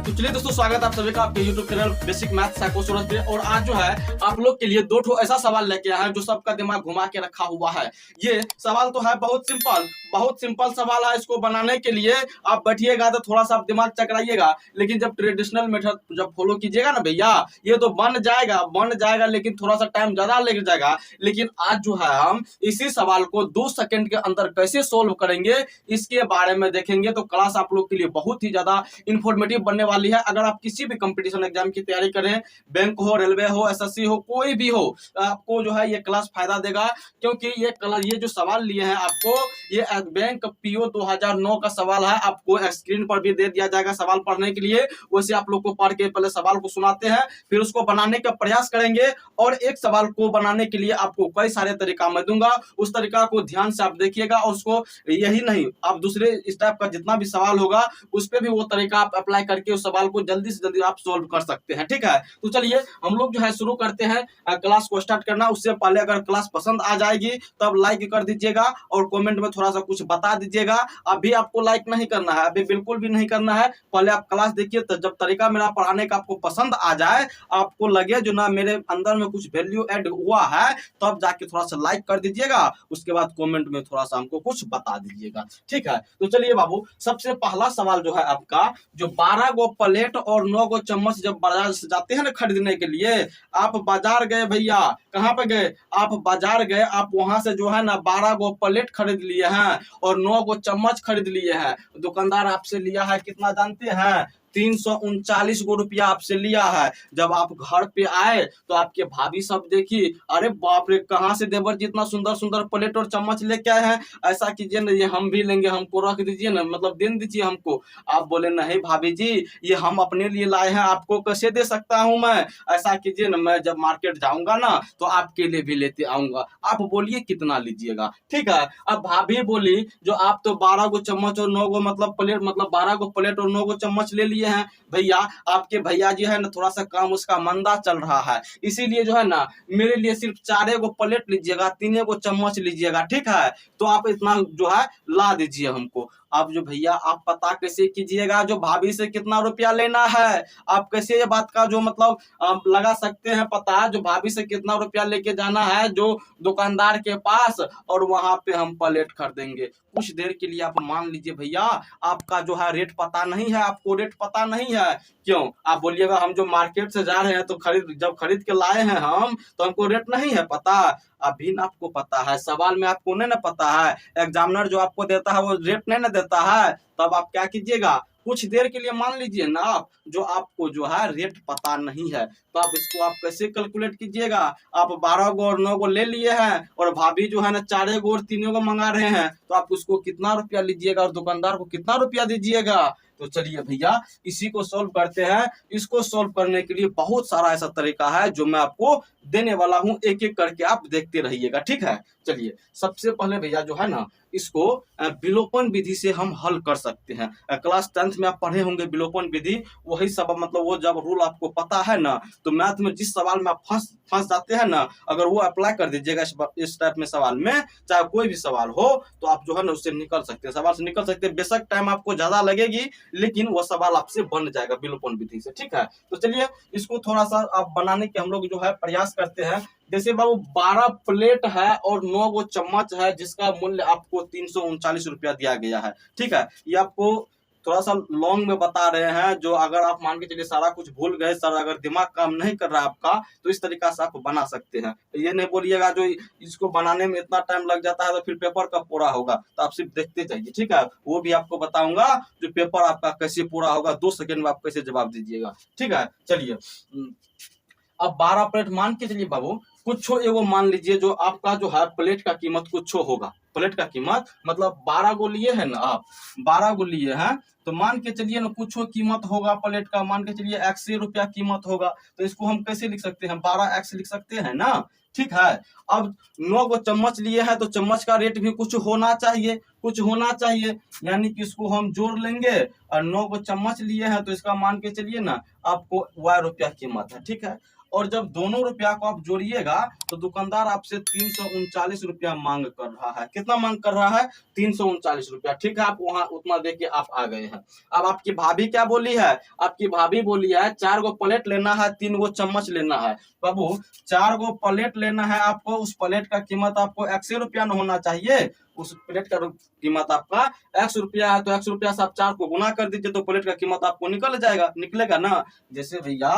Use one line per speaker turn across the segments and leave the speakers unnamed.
तो चलिए दोस्तों, स्वागत है आप सभी का आपके YouTube channel basic math psycho Suraj पे। और आज जो है आप लोग के लिए दो ठो ऐसा सवाल लेके आए हैं जो सबका दिमाग घुमा के रखा हुआ है। ये सवाल तो है बहुत सिंपल सवाल है। इसको बनाने के लिए आप बैठिएगा तो थोड़ा सा आप दिमाग चकराइएगा, लेकिन जब ट्रेडिशनल मेथड जब फॉलो कीजिएगा ना भैया, ये तो बन जाएगा, लेकिन थोड़ा सा टाइम ज्यादा लग जाएगा। लेकिन आज जो है हम इसी सवाल को 2 सेकंड के अंदर कैसे सोल्व करेंगे इसके बारे में देखेंगे। तो क्लास आप लोग के लिए बहुत ही ज्यादा इंफॉर्मेटिव बनने वाली है। अगर आप किसी भी कंपटीशन एग्जाम की तैयारी करें, बैंक हो, रेलवे हो, एसएससी हो, कोई भी हो, आपको जो है ये क्लास फायदा देगा। क्योंकि ये जो सवाल लिए हैं आपको, ये बैंक पीओ 2009 का सवाल है। आपको स्क्रीन पर भी दे दिया जाएगा सवाल पढ़ने के लिए। वैसे आप लोग को पढ़ के पहले सवाल को सुनाते हैं, फिर उसको बनाने का प्रयास करेंगे। और एक सवाल को बनाने के लिए आपको कई सारे तरीका मैं दूंगा, उस तरीका को ध्यान से आप देखिएगा। और उसको यही नहीं, आप दूसरे इस टाइप का जितना भी सवाल होगा उस पर भी वो तरीका आप अप्लाई करके उस सवाल को जल्दी से जल्दी आप सोल्व कर सकते हैं। ठीक है, तो चलिए हम लोग जो है शुरू करते हैं क्लास को स्टार्ट करना। उससे पहले अगर क्लास पसंद आ जाएगी तब लाइक कर दीजिएगा और कमेंट में थोड़ा सा कुछ बता दीजिएगा। अभी आपको लाइक नहीं करना है, अभी बिल्कुल भी नहीं करना है। पहले आप क्लास देखिए, तो जब तरीका मेरा पढ़ाने का आपको पसंद आ जाए, आपको लगे जो ना मेरे अंदर में कुछ वैल्यू ऐड हुआ है, तब जाके थोड़ा सा लाइक कर दीजिएगा। उसके बाद कमेंट में थोड़ा सा हमको कुछ बता दीजिएगा। ठीक है, तो चलिए बाबू, सबसे पहला सवाल जो है आपका, जो 12 गो प्लेट और 9 गो चम्मच जब बाजार से जाते हैं ना खरीदने के लिए, आप बाजार गए भैया, कहाँ पे गए? आप बाजार गए, आप वहां से जो है ना 12 गो प्लेट खरीद लिए हैं और 9 गो चम्मच खरीद लिए हैं। दुकानदार आपसे लिया है कितना जानते हैं? 339 गो रुपया आपसे लिया है। जब आप घर पे आए तो आपके भाभी सब देखी, अरे बाप रे, कहाँ से देवर जी इतना सुंदर सुंदर प्लेट और चम्मच लेके आए हैं, ऐसा कीजिए ना, ये हम भी लेंगे, हमको रख दीजिए ना, मतलब दे दीजिए हमको। आप बोले नहीं भाभी जी, ये हम अपने लिए लाए हैं, आपको कैसे दे सकता हूं मैं? ऐसा कीजिए ना, मैं जब मार्केट जाऊंगा ना तो आपके लिए भी लेते आऊंगा। आप बोलिए कितना लीजिएगा। ठीक है, अब भाभी बोली, जो आप तो 12 गो चम्मच और 9 गो मतलब प्लेट, मतलब 12 गो प्लेट और 9 गो चम्मच ले लिए हैं भैया। आपके भैया जी है ना, थोड़ा सा काम उसका मंदा चल रहा है, इसीलिए जो है ना मेरे लिए सिर्फ 4 गो प्लेट लीजिएगा, 3 गो चम्मच लीजिएगा। ठीक है, तो आप इतना जो है ला दीजिए हमको। अब जो भैया, आप पता कैसे कीजिएगा जो भाभी से कितना रुपया लेना है? आप कैसे ये बात का जो मतलब लगा सकते हैं पता, जो भाभी से कितना रुपया लेके जाना है जो दुकानदार के पास, और वहां पे हम प्लेट खरीदेंगे। कुछ देर के लिए आप मान लीजिए भैया, आपका जो है रेट पता नहीं है, आपको रेट पता नहीं है। क्यों? आप बोलिएगा हम जो मार्केट से जा रहे हैं तो जब खरीद के लाए हैं हम, तो हमको रेट नहीं है पता। अभी ना आपको पता है, सवाल में आपको नहीं ना पता है, एग्जामिनर जो आपको देता है वो रेट नहीं ना देता है, तब आप क्या कीजिएगा, कुछ देर के लिए मान लीजिए ना आप, जो आपको जो है रेट पता नहीं है, तो आप इसको आप कैसे कैलकुलेट कीजिएगा? आप 12 गो और 9 गो ले लिए हैं और भाभी जो है ना 4 गो और 3 गो मंगा रहे हैं, तो आप उसको कितना रुपया लीजिएगा और दुकानदार को कितना रुपया दीजिएगा? तो चलिए भैया, इसी को सोल्व करते हैं। इसको सोल्व करने के लिए बहुत सारा ऐसा तरीका है जो मैं आपको देने वाला हूं, एक एक करके आप देखते रहिएगा। ठीक है, चलिए सबसे पहले भैया जो है ना, इसको विलोपन विधि से हम हल कर सकते हैं। क्लास 10th में आप पढ़े होंगे विलोपन विधि, वही सब मतलब वो जब रूल आपको पता है ना, तो मैथ में जिस सवाल में आप फंस जाते हैं ना, अगर वो अप्लाई कर दीजिएगा इस टाइप में सवाल में, चाहे कोई भी सवाल हो, तो आप जो है ना उससे निकल सकते हैं, सवाल से निकल सकते हैं। बेशक टाइम आपको ज्यादा लगेगी, लेकिन वो सवाल आपसे बन जाएगा विलोपन विधि से। ठीक है, तो चलिए इसको थोड़ा सा आप बनाने के हम लोग जो है प्रयास करते हैं। जैसे बाबू 12 प्लेट है और 9 गो चम्मच है, जिसका मूल्य आपको 339 रुपया दिया गया है। ठीक है, ये आपको थोड़ा सा लॉन्ग में बता रहे हैं, जो अगर आप मान के चलिए सारा कुछ भूल गए, सर अगर दिमाग काम नहीं कर रहा आपका, तो इस तरीका से आप बना सकते हैं। ये नहीं बोलिएगा जो इसको बनाने में इतना टाइम लग जाता है तो फिर पेपर कब पूरा होगा, तो आप सिर्फ देखते जाइए। ठीक है, वो भी आपको बताऊंगा जो पेपर आपका कैसे पूरा होगा, 2 सेकंड में आप कैसे जवाब दीजिएगा। ठीक है, चलिए अब 12 प्लेट मान के चलिए बाबू, कुछ एगो मान लीजिए, जो आपका जो है प्लेट का कीमत कुछ होगा। प्लेट का कीमत मतलब 12 गो लिए है ना, आप 12 गो लिए हैं, तो मान के चलिए ना कुछ कीमत होगा प्लेट का, मान के चलिए 100 रुपया कीमत होगा। तो इसको हम कैसे लिख सकते हैं? 12x लिख सकते हैं ना। ठीक है, अब 9 गो चम्मच लिए हैं तो चम्मच का रेट भी कुछ होना चाहिए, यानी कि इसको हम जोड़ लेंगे। और 9 गो चम्मच लिए हैं तो इसका मान के चलिए ना आपको y रुपया कीमत है। ठीक है, और जब दोनों रुपया को आप जोड़िएगा तो दुकानदार आपसे 339 रुपया मांग कर रहा है। कितना मांग कर रहा है? 339 रुपया। ठीक है, आप वहां उतना दे के आप आ गए हैं। अब आपकी भाभी क्या बोली है? आपकी भाभी बोली है 4 गो प्लेट लेना है, 3 गो चम्मच लेना है। बाबू 4 गो प्लेट लेना है आपको, उस प्लेट का कीमत आपको 100 रुपया न होना चाहिए। उस प्लेट का कीमत आपका 100 रुपया है, तो 100 रुपया से आप 4 को गुना कर दीजिए तो प्लेट का कीमत आपको निकलेगा ना। जैसे भैया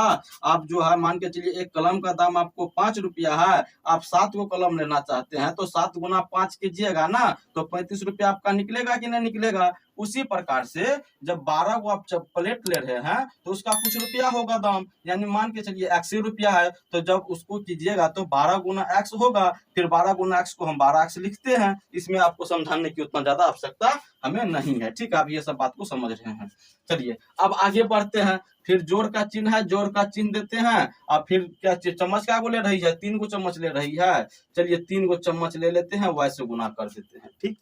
आप जो है मान के चलिए एक कलम का दाम आपको 5 रुपया है, आप 7 गो कलम लेना चाहते हैं तो 7 गुना 5 कीजिएगा ना, तो 35 रुपया आपका निकलेगा कि नहीं निकलेगा। उसी प्रकार से जब 12 को आप जब प्लेट ले रहे हैं तो उसका कुछ रुपया होगा दाम, यानी मान के चलिए 100 रुपया है, तो जब उसको कीजिएगा तो 12 गुना x होगा, फिर 12 गुना x को हम 12x लिखते हैं। इसमें आपको समझाने की उतना ज्यादा आवश्यकता हमें नहीं है। ठीक है, आप ये सब बात को समझ रहे हैं। चलिए अब आगे बढ़ते हैं। फिर जोड़ का चिन्ह है, जोड़ का चिन्ह देते हैं। और फिर क्या चम्मच क्या को ले रही है? 3 गो चम्मच ले रही है। चलिए 3 गो चम्मच ले लेते हैं, वैसे गुना कर देते हैं। ठीक,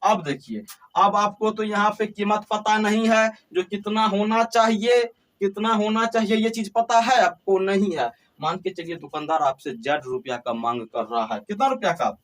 अब देखिए, अब आपको तो यहाँ पे कीमत पता नहीं है, जो कितना होना चाहिए, कितना होना चाहिए ये चीज पता है आपको? नहीं है। मान के चलिए दुकानदार आपसे Z रुपया का मांग कर रहा है। कितना रुपया का?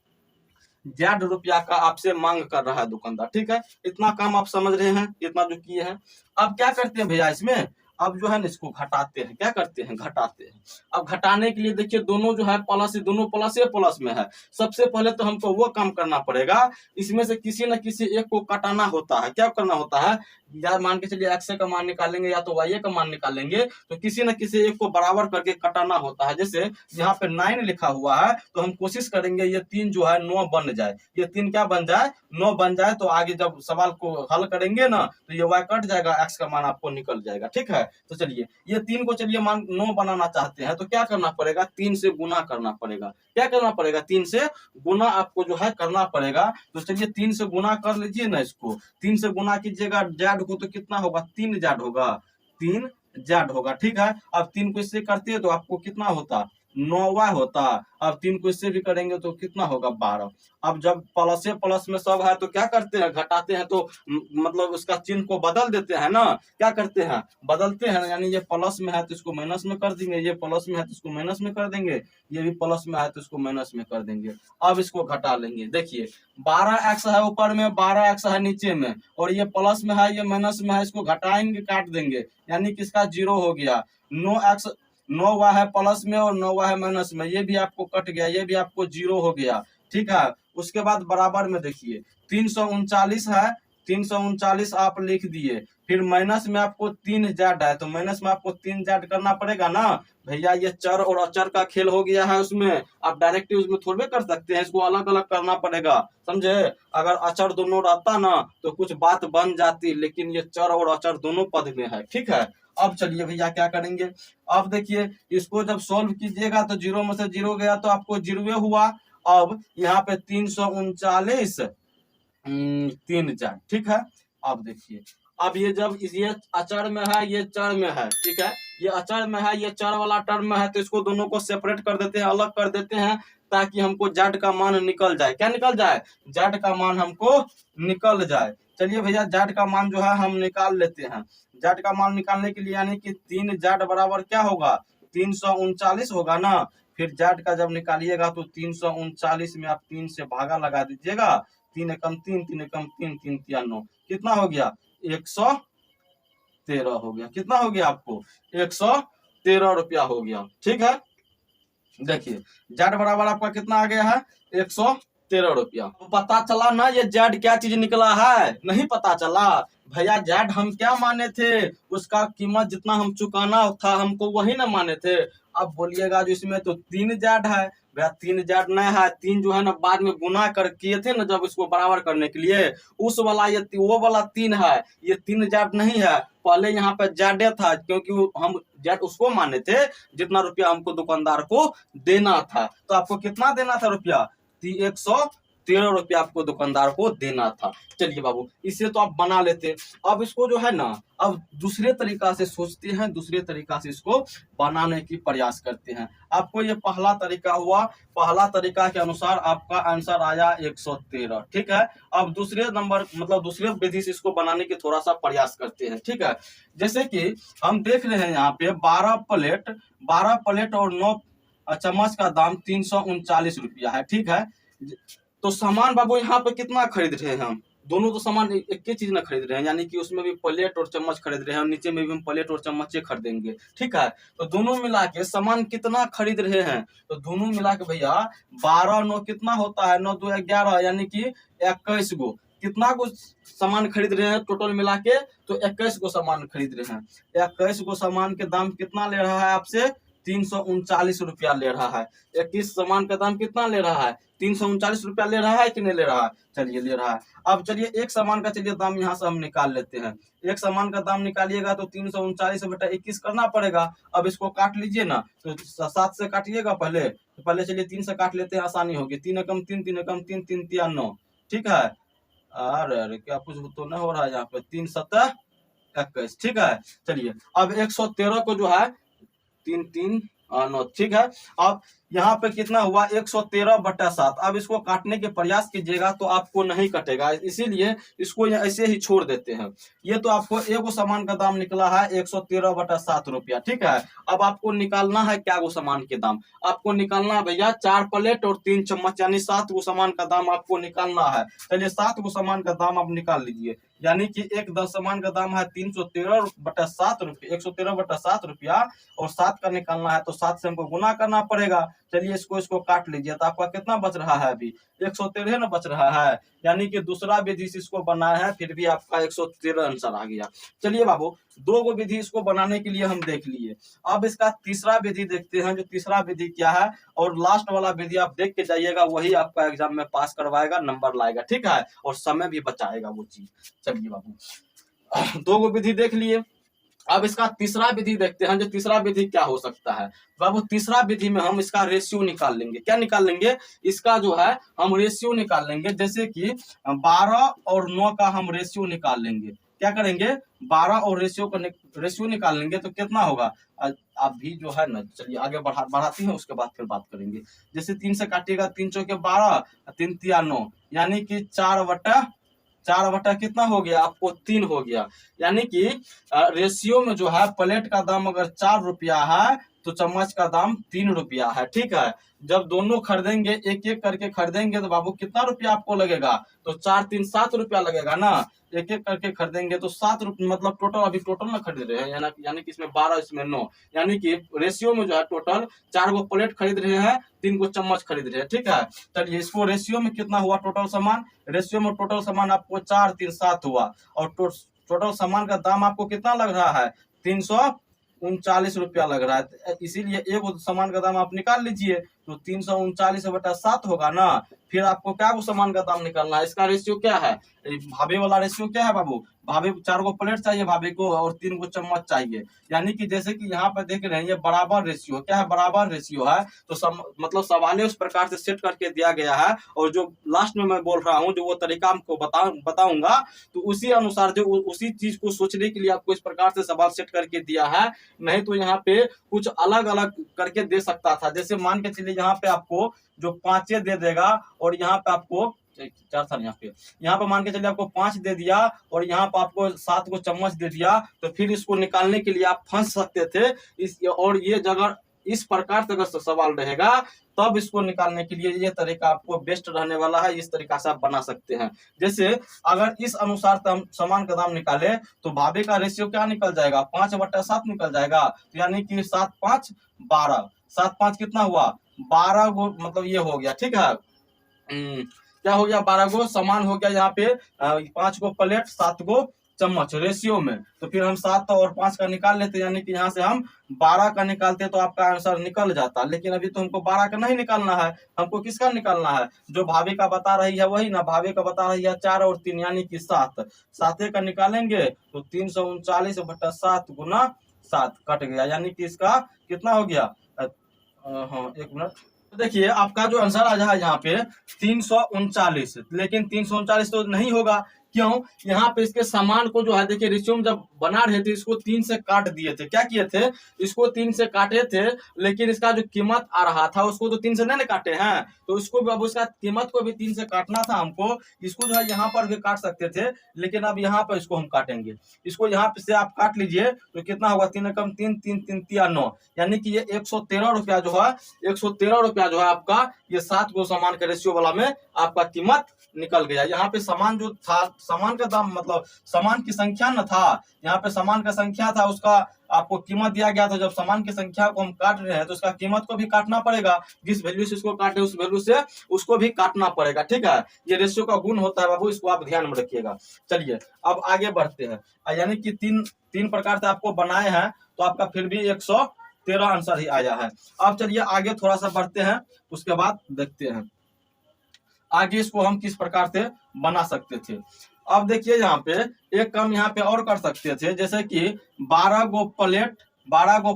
Z रुपया का आपसे मांग कर रहा है दुकानदार। ठीक है, इतना काम आप समझ रहे हैं, इतना जो किए हैं। अब क्या करते हैं भैया इसमें, अब जो है ना इसको घटाते हैं। क्या करते हैं? घटाते हैं। अब घटाने के लिए देखिए दोनों जो है प्लस, दोनों प्लस में है। सबसे पहले तो हमको वो काम करना पड़ेगा, इसमें से किसी न किसी एक को कटाना होता है। क्या करना होता है? या मान के चलिए x का मान निकालेंगे या तो y का मान निकालेंगे, तो किसी न किसी एक को बराबर करके कटाना होता है। जैसे यहाँ पे 9 लिखा हुआ है, तो हम कोशिश करेंगे ये 3 जो है 9 बन जाए। ये 3 क्या बन जाए? 9 बन जाए। तो आगे जब सवाल को हल करेंगे ना तो ये y कट जाएगा, x का मान आपको निकल जाएगा। ठीक है, तो चलिए ये 3 को चलिए मान 9 बनाना चाहते हैं तो क्या करना पड़ेगा? 3 से गुना करना पड़ेगा। क्या करना पड़ेगा? 3 से गुना आपको जो है करना पड़ेगा। तो चलिए 3 से गुना कर लीजिए ना इसको। 3 से गुना कीजिएगा Z को तो कितना होगा? 3 Z होगा, 3 Z होगा। ठीक है, अब 3 को इससे करते हैं तो आपको कितना होता? 9y होता। अब 3 को इससे भी करेंगे तो कितना होगा? 12। अब जब प्लस में सब है तो क्या करते हैं? घटाते हैं तो मतलब उसका चिन्ह को बदल देते हैं ना। क्या करते हैं? बदलते हैं, यानी ये प्लस में है तो इसको माइनस में कर देंगे, ये प्लस में है तो इसको माइनस में कर देंगे, ये भी प्लस में है तो इसको माइनस में कर देंगे। अब इसको घटा लेंगे। देखिए 12x है ऊपर में, 12x है नीचे में, और ये प्लस में है, ये माइनस में है, इसको घटाएंगे, काट देंगे, यानी कि इसका 0 हो गया। 9y है प्लस में और 9y है माइनस में, ये भी आपको कट गया, ये भी आपको 0 हो गया। ठीक है, उसके बाद बराबर में देखिए 339 है, 339 आप लिख दिए। फिर माइनस में आपको 3 Z है, तो माइनस में आपको 3 Z करना पड़ेगा ना भैया। ये चर और अचर का खेल हो गया है उसमें, आप डायरेक्ट उसमें थोड़े कर सकते हैं, इसको अलग अलग करना पड़ेगा, समझे। अगर अचर दोनों रहता ना तो कुछ बात बन जाती, लेकिन ये चर और अचर दोनों पद में है। ठीक है, अब चलिए भैया क्या करेंगे। अब देखिए इसको जब सॉल्व कीजिएगा तो 0 में से 0 गया तो आपको 0 हुआ। अब यहाँ पे 339 3 Z। ठीक है, अब देखिए, अब ये जब ये अचर में है, ये चर में है, ठीक है, ये अचर में है, ये चर वाला टर्म में है, तो इसको दोनों को सेपरेट कर देते हैं, अलग कर देते हैं, ताकि हमको Z का मान निकल जाए। क्या निकल जाए? Z का मान हमको निकल जाए। चलिए भैया Z का मान जो है हम निकाल लेते हैं। Z का मान निकालने के लिए यानी कि 3 Z बराबर क्या होगा? 339 होगा ना। फिर Z का जब निकालिएगा तो 339 में आप 3 से भागा लगा दीजिएगा, 3 एकम 3, 3 एकम 3, 3 तिया 9, कितना हो गया? 113 हो गया। कितना हो गया आपको? 113 रुपया हो गया। ठीक है, देखिए Z बराबर आपका कितना आ गया है? 113 रुपया। तो पता चला ना ये Z क्या चीज निकला है? नहीं पता चला भैया। Z हम क्या माने थे? उसका कीमत जितना हम चुकाना था हमको वही ना माने थे। अब बोलिएगा जो इसमें तो 3 Z है भैया, 3 Z नहीं है, 3 जो है ना बाद में गुना कर किए थे ना जब इसको बराबर करने के लिए, उस वाला ये वो वाला 3 है, ये 3 Z नहीं है। पहले यहाँ पे Z था, क्योंकि हम Z उसको माने थे जितना रुपया हमको दुकानदार को देना था। तो आपको कितना देना था रुपया? ₹13 आपको दुकानदार को देना था। चलिए बाबू, इसे तो आप बना लेते। अब इसको जो है ना, अब दूसरे तरीका से सोचते हैं, दूसरे तरीका से इसको बनाने की प्रयास करते हैं। आपको ये पहला तरीका हुआ, पहला तरीका के अनुसार आपका आंसर आया 113, ठीक है। अब दूसरे नंबर मतलब दूसरे विधि से इसको बनाने की थोड़ा सा प्रयास करते हैं, ठीक है। जैसे कि हम देख रहे हैं यहाँ पे 12 प्लेट और 9 चम्मच का दाम 339 रुपया है, ठीक है। तो सामान बाबू यहाँ पे कितना खरीद रहे हैं हम, दोनों तो सामान एक ही चीज ना खरीद रहे हैं, यानी कि उसमें भी प्लेट और चम्मच खरीद रहे हैं और नीचे में भी हम प्लेट और चम्मच खरीदेंगे, ठीक है। तो दोनों मिला के सामान कितना खरीद रहे हैं, तो दोनों मिला के भैया 12 9 कितना होता है, 9 2 11, यानी कि 21 गो, कितना को सामान खरीद रहे हैं टोटल मिला के, तो 21 गो सामान खरीद रहे हैं। 21 गो सामान के दाम कितना ले रहा है आपसे, 339 रुपया ले रहा है। 21 सामान का दाम कितना ले रहा है, 339 रुपया ले रहा है कि नहीं ले रहा है, चलिए ले रहा है। अब चलिए एक सामान का चलिए दाम यहाँ से हम निकाल लेते हैं। एक सामान का दाम निकालिएगा तो 339 बटा 21 करना पड़ेगा। अब इसको काट लीजिए ना, तो 7 से काटिएगा पहले, तो पहले चलिए 3 से काट लेते हैं, आसानी होगी। 3 एकम 3, 3 एकम 3, 3 तिया 9, ठीक है। अरे क्या कुछ तो नहीं हो रहा है यहाँ पे, 3 7 21, ठीक है। चलिए अब 113 को जो है 3 3 9, ठीक है। अब यहाँ पे कितना हुआ, 113 बटा 7। अब इसको काटने के प्रयास कीजिएगा तो आपको नहीं कटेगा, इसीलिए इसको ऐसे ही छोड़ देते हैं। ये तो आपको एगो सामान का दाम निकला है 113 बटा 7 रुपया, ठीक है। अब आपको निकालना है क्या गो सामान के दाम, आपको निकालना है भैया 4 प्लेट और 3 चम्मच, यानी 7 गो सामान का दाम आपको निकालना है। चलिए 7 गो सामान का दाम आप निकाल लीजिए, यानी कि एक 10 सामान का दाम है 313 बटा 7 रुपया, 113 बटा 7 रुपया, और 7 का निकालना है तो 7 से हमको गुना करना पड़ेगा। चलिए इसको काट लीजिए, तो आपका कितना बच रहा है, अभी 113 ना बच रहा है, यानी कि दूसरा विधि से इसको बनाया है, फिर भी आपका 113 आंसर आ गया। चलिए बाबू, 2 गो विधि इसको बनाने के लिए हम देख लिए। अब इसका तीसरा विधि देखते हैं, जो तीसरा विधि क्या है, और लास्ट वाला विधि आप देख के जाइएगा, वही आपका एग्जाम में पास करवाएगा, नंबर लाएगा, ठीक है, और समय भी बचाएगा वो चीज। चलिए बाबू, 2 गो विधि देख लिए। अब इसका तीसरा विधि देखते हैं, जो तीसरा विधि क्या हो सकता है बाबू। तीसरा विधि में हम इसका रेशियो निकाल लेंगे। क्या निकाल लेंगे, इसका जो है हम रेशियो निकाल लेंगे। जैसे कि 12 और 9 का हम रेशियो निकाल लेंगे। क्या करेंगे, 12 और रेशियो निकाल लेंगे तो कितना होगा, अभी जो है ना, चलिए आगे बढ़ाते हैं, उसके बाद फिर बात करेंगे। जैसे 3 से काटिएगा, 3 चौके 12, 3 तिया 9, यानी कि 4 बटा कितना हो गया आपको, 3 हो गया। यानी कि रेशियो में जो है प्लेट का दाम अगर 4 रुपया है तो चम्मच का दाम 3 रुपया है, ठीक है। जब दोनों खरीदेंगे, एक एक करके खरीदेंगे, तो बाबू कितना रुपया आपको लगेगा, तो 4 3 7 रुपया लगेगा ना। एक एक करके खरीदेंगे तो 7 रुपये, मतलब टोटल अभी टोटल ना खरीद रहे हैं, यानी कि इसमें 12 इसमें 9, यानी कि रेशियो में जो है टोटल 4 गो प्लेट खरीद रहे हैं, 3 गो चम्मच खरीद रहे हैं, ठीक है। चलिए इसको रेशियो में कितना हुआ टोटल सामान, रेशियो में टोटल सामान आपको 4 3 7 हुआ, और टोटल सामान का दाम आपको कितना लग रहा है, 339 रुपया लग रहा है। इसीलिए एक सामान का दाम आप निकाल लीजिए, तो 339 बटा 7 होगा ना। फिर आपको क्या वो सामान का दाम निकालना है, इसका रेशियो क्या है, भाभी वाला रेशियो क्या है बाबू, भाभी 4 गो प्लेट चाहिए भाभी को, और 3 गो चम्मच चाहिए। यानी कि जैसे कि यहाँ पर देख रहे हैं, ये बराबर रेशियो क्या है, बराबर रेशियो है। तो मतलब सवाल उस प्रकार से सेट करके दिया गया है, और जो लास्ट में मैं बोल रहा हूँ, जो वो तरीका हमको बताऊंगा, तो उसी अनुसार जो उसी चीज को सोचने के लिए आपको इस प्रकार से सवाल सेट करके दिया है। नहीं तो यहाँ पे कुछ अलग अलग करके दे सकता था। जैसे मान के चलिए यहाँ पे आपको जो 5 दे देगा, और यहाँ पे आपको 4 था, यहाँ पे मान के चलिए आपको 5 दे दिया, और यहाँ पे आपको 7 को चम्मच दे दिया, तो फिर इसको निकालने के लिए आप फंस सकते थे। और ये जगह इस प्रकार से अगर सवाल रहेगा, तब इसको निकालने के लिए ये तरीका आपको बेस्ट रहने वाला है। इस तरीका से आप बना सकते हैं। जैसे अगर इस अनुसार हम सामान का दाम निकाले, तो भाभी का रेशियो क्या निकल जाएगा, 5 बटा 7 निकल जाएगा। तो यानी कि 7 5 12, 7 5 कितना हुआ, 12 गो, मतलब ये हो गया, ठीक है। क्या हो गया, 12 गो सामान हो गया यहाँ पे, 5 गो प्लेट 7 गो चम्मच रेशियो में। तो फिर हम 7 और 5 का निकाल लेते, यानी कि यहाँ से हम 12 का निकालते तो आपका आंसर निकल जाता। लेकिन अभी तो हमको 12 का नहीं निकालना है, हमको किसका निकालना है, जो भाभी का बता रही है वही ना। भाभी का बता रही है 4 और 3, यानी कि 7, 7 का निकालेंगे तो 339 बटा 7 गुना 7 कट गया, यानी कि इसका कितना हो गया, हाँ 1 मिनट, तो देखिए आपका जो आंसर आ जाए यहाँ पे 339, लेकिन 339 तो नहीं होगा। क्यों? यहाँ पे इसके सामान को जो है देखिए रिज्यूम जब बना रहे थे इसको 3 से काट दिए थे। क्या किए थे? इसको 3 से काटे थे, लेकिन इसका जो कीमत आ रहा था उसको तो 3 से नहीं काटे हैं, तो इसको भी अब उसका कीमत को भी 3 से काटना था हमको। इसको जो है यहाँ पर भी काट सकते थे, लेकिन अब यहाँ पर इसको हम काटेंगे। इसको यहाँ पे से आप काट लीजिए तो कितना होगा? 3 एकम 3, 3 3 तिया 9, यानी कि ये 113 रुपया जो है, 113 रुपया जो है आपका ये 7 गो सामान के रेशियो वाला में आपका कीमत निकल गया। यहाँ पे सामान जो था, सामान का दाम मतलब सामान की संख्या न था, यहाँ पे सामान का संख्या था, उसका आपको कीमत दिया गया था। जब सामान की संख्या को हम काट रहे हैं तो उसका कीमत को भी काटना पड़ेगा, जिस वैल्यू से इसको काटे उस वैल्यू से उसको भी काटना पड़ेगा। ठीक है, ये रेशियो का गुण होता है बाबू, इसको आप ध्यान में रखिएगा। चलिए अब आगे बढ़ते हैं, यानी कि तीन प्रकार से आपको बनाए हैं, तो आपका फिर भी 113 आंसर ही आया है। अब चलिए आगे थोड़ा सा बढ़ते हैं, उसके बाद देखते हैं आगे इसको हम किस प्रकार से बना सकते थे। अब देखिए यहाँ पे एक काम यहाँ पे और कर सकते थे, जैसे कि 12 गो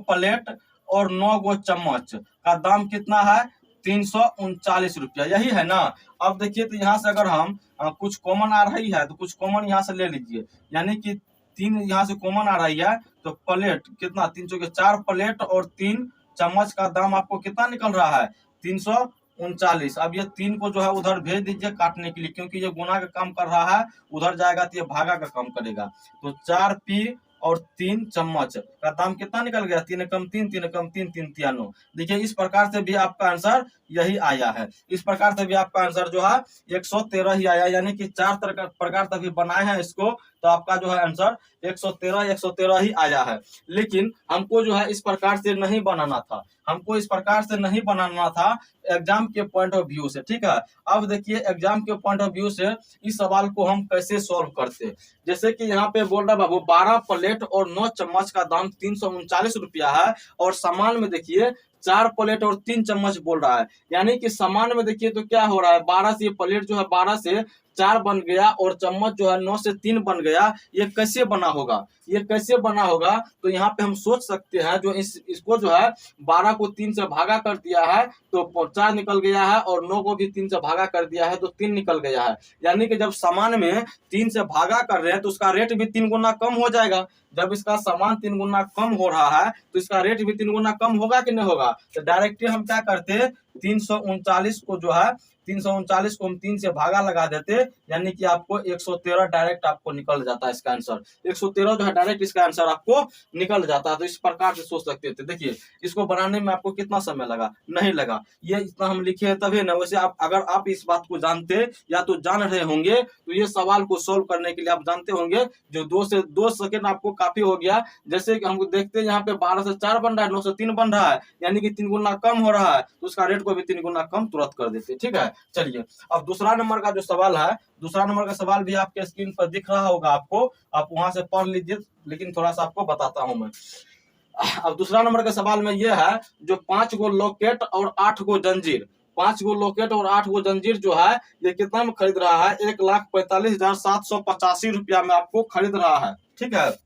प्लेट और 9 गो चम्मच का दाम कितना है? 339 रुपया, यही है ना। अब देखिए तो यहाँ से अगर हम कुछ कॉमन आ रही है तो कुछ कॉमन यहाँ से ले लीजिए, यानी कि 3 यहाँ से कॉमन आ रही है, तो प्लेट कितना? 3 के 4 प्लेट और 3 चम्मच का दाम आपको कितना निकल रहा है? 339। अब ये 3 को जो है उधर भेज दीजिए काटने के लिए, क्योंकि ये गुना का काम कर रहा है, उधर जाएगा तो ये भागा का काम करेगा। तो 4 पी और 3 चम्मच का दाम कितना निकल गया? 3 एकम 3, 3 एकम 3, 3 तिया 9। देखिए इस प्रकार से भी आपका आंसर यही आया है। इस प्रकार से भी आपका आंसर जो है 113 ही आया, यानी कि 4 प्रकार से भी बनाए हैं इसको, तो आपका जो है आंसर 113 ही आया है। लेकिन हमको जो है इस प्रकार से नहीं बनाना था, हमको इस प्रकार से नहीं बनाना था एग्जाम के पॉइंट ऑफ व्यू से। ठीक है, अब देखिए एग्जाम के पॉइंट ऑफ व्यू से इस सवाल को हम कैसे सॉल्व करते। जैसे कि यहाँ पे बोल रहा बाबू 12 प्लेट और 9 चम्मच का दाम 339 रुपया है, और सामान में देखिए 4 प्लेट और 3 चम्मच बोल रहा है, यानी कि सामान में देखिए तो क्या हो रहा है? 12 से प्लेट जो है 12 से 4 बन गया, और चम्मच जो है 9 से 3 बन गया। ये कैसे बना होगा? ये कैसे बना होगा? तो यहाँ पे हम सोच सकते हैं, जो इसको जो है 12 को 3 से भागा कर दिया है तो 4 निकल गया है, और 9 को भी 3 से भागा कर दिया है तो 3 निकल गया है। यानी कि जब सामान में 3 से भागा कर रहे हैं तो उसका रेट भी 3 गुना कम हो जाएगा। जब इसका सामान 3 गुना कम हो रहा है तो इसका रेट भी 3 गुना कम होगा कि नहीं होगा? तो डायरेक्टली हम क्या करते? 339 को जो है 339 को हम 3 से भागा लगा देते, यानी कि आपको 113 डायरेक्ट आपको निकल जाता है इसका आंसर। 113 जो है डायरेक्ट इसका आंसर आपको निकल जाता है। तो इस प्रकार से सोच सकते थे। देखिए इसको बनाने में आपको कितना समय लगा? नहीं लगा, ये इतना हम लिखे हैं तभी ना। वैसे आप अगर आप इस बात को जानते या तो जान रहे होंगे तो ये सवाल को सोल्व करने के लिए आप जानते होंगे, जो 2 सेकेंड आपको काफी हो गया। जैसे कि हमको देखते हैं यहाँ पे 12 से 4 बन रहा है, 9 से 3 बन रहा है, यानी कि 3 गुना कम हो रहा है, तो उसका रेट को भी 3 गुना कम तुरंत कर देते। ठीक है, चलिए अब दूसरा नंबर का जो सवाल है, दूसरा नंबर का सवाल भी आपके स्क्रीन पर दिख रहा होगा आपको, आप वहां से पढ़ लीजिए, लेकिन थोड़ा सा आपको बताता हूं मैं। अब दूसरा नंबर के सवाल में यह है, जो 5 गो लॉकेट और 8 गो जंजीर, 5 गो लॉकेट और 8 गो जंजीर जो है ये कितना में खरीद रहा है? 1,45,785 रुपया में आपको खरीद रहा है। ठीक है,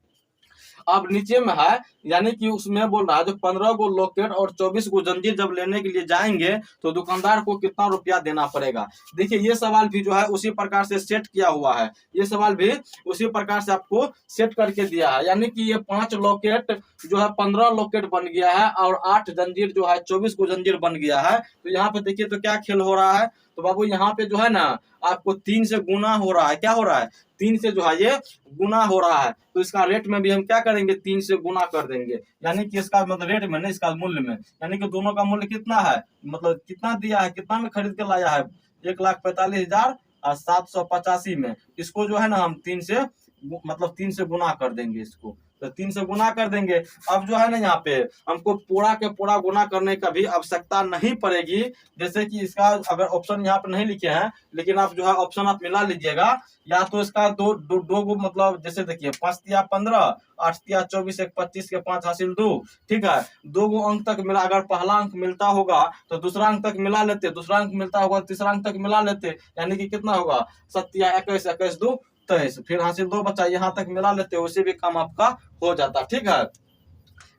अब नीचे में है, यानी कि उसमें बोल रहा है जो 15 गो लॉकेट और 24 गो जंजीर जब लेने के लिए जाएंगे तो दुकानदार को कितना रुपया देना पड़ेगा। देखिए ये सवाल भी जो है उसी प्रकार से सेट किया हुआ है, ये सवाल भी उसी प्रकार से आपको सेट करके दिया है। यानी कि ये 5 लॉकेट जो है 15 लॉकेट बन गया है, और 8 जंजीर जो है 24 गो जंजीर बन गया है। तो यहाँ पे देखिए तो क्या खेल हो रहा है? तो बाबू यहाँ पे जो है ना आपको 3 से गुना हो रहा है। क्या हो रहा है? 3 से जो है ये गुना हो रहा है, तो इसका रेट में भी हम क्या करेंगे? 3 से गुना कर देंगे, यानी कि इसका मतलब रेट में नहीं, इसका मूल्य में, यानी कि दोनों का मूल्य कितना है, मतलब कितना दिया है, कितना में खरीद के लाया है? 1,45,785 में। इसको जो है ना हम 3 से मतलब 3 से गुना कर देंगे इसको, तो 3 से गुना कर देंगे। अब जो है ना यहाँ पे हमको पूरा के पूरा गुना करने का भी आवश्यकता नहीं पड़ेगी। जैसे कि इसका अगर ऑप्शन यहाँ पे नहीं लिखे हैं, लेकिन आप जो है ऑप्शन आप मिला लीजिएगा, या तो इसका दो गो मतलब जैसे देखिए 5 तिया 15, 8 तिया 24, 1 25 के 5 हासिल 2। ठीक है, 2 गो अंक तक मिला, अगर पहला अंक मिलता होगा तो दूसरा अंक तक मिला लेते, दूसरा अंक मिलता होगा तीसरा अंक तक मिला लेते, यानी कि कितना होगा? 7 तिया 21, 21 2 23, फिर हासिल 2 बचा, यहाँ तक मिला लेते, वैसे भी काम आपका हो जाता। ठीक है,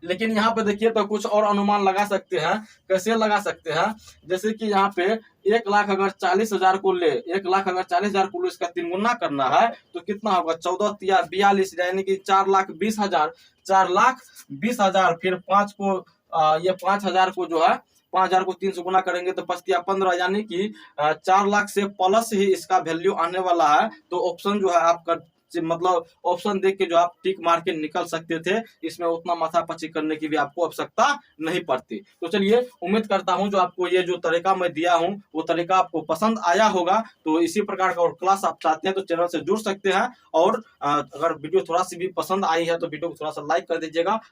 लेकिन यहाँ पे देखिए तो कुछ और अनुमान लगा सकते हैं। कैसे लगा सकते हैं? जैसे कि यहाँ पे 1 लाख अगर 40,000 को ले, 1 लाख अगर 40,000 को ले, इसका 3 गुना करना है तो कितना होगा? 14 या 42, यानी कि 4,20,000। 4,20,000 फिर 5 को ये 5,000 को जो है 5,000 को 3 से गुना करेंगे तो 5×15, यानी कि 4 लाख से प्लस ही इसका वैल्यू आने वाला है। तो ऑप्शन जो है आपका, मतलब ऑप्शन देख के जो आप टिक मार के निकल सकते थे, इसमें उतना माथापच्ची करने की भी आपको आवश्यकता नहीं पड़ती। तो चलिए, उम्मीद करता हूं जो आपको ये जो तरीका मैं दिया हूं वो तरीका आपको पसंद आया होगा। तो इसी प्रकार का और क्लास आप चाहते हैं तो चैनल से जुड़ सकते हैं। और अगर वीडियो थोड़ा सी भी पसंद आई है तो वीडियो को थोड़ा सा लाइक कर दीजिएगा।